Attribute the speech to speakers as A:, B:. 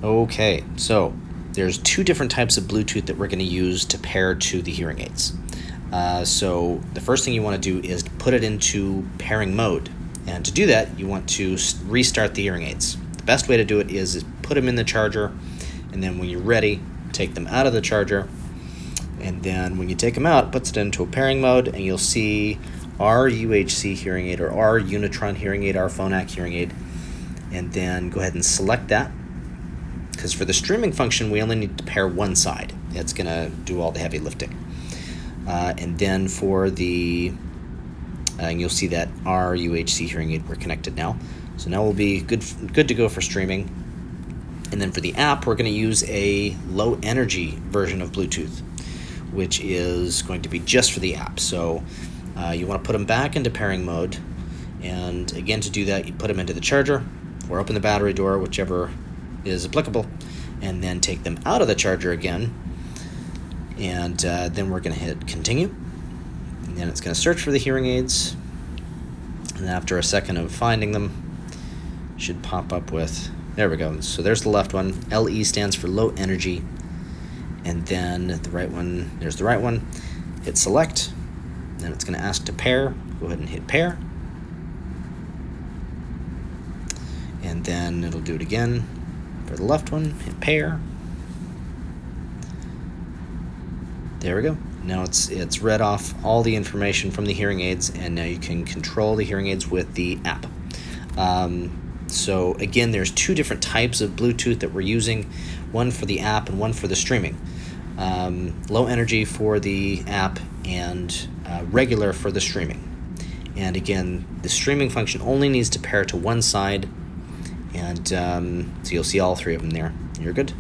A: Okay, so there's two different types of Bluetooth that we're going to use to pair to the hearing aids. So the first thing you want to do is put it into pairing mode. And to do that, you want to restart the hearing aids. The best way to do it is put them in the charger, and then when you're ready, take them out of the charger. And then when you take them out, it puts it into a pairing mode, and you'll see our UHC hearing aid or our Unitron hearing aid, our Phonak hearing aid. And then go ahead and select that. Because for the streaming function, we only need to pair one side. It's going to do all the heavy lifting. And then for the, and you'll see that our UHC hearing aid, we're connected now. So now we'll be good to go for streaming. And then for the app, we're going to use a low energy version of Bluetooth, which is going to be just for the app. So you want to put them back into pairing mode. And again, to do that, you put them into the charger or open the battery door, whichever is applicable, and then take them out of the charger again. And then we're going to hit continue. And then it's going to search for the hearing aids. And after a second of finding them, should pop up with, there we go. So there's the left one. LE stands for low energy. And then the right one, there's the right one. Hit select. Then it's going to ask to pair. Go ahead and hit pair. And then it'll do it again. For the left one, hit pair. There we go. Now it's read off all the information from the hearing aids, and now you can control the hearing aids with the app. So again, there's two different types of Bluetooth that we're using, one for the app and one for the streaming. Low energy for the app and regular for the streaming. And again, the streaming function only needs to pair to one side, and so you'll see all three of them there. You're good.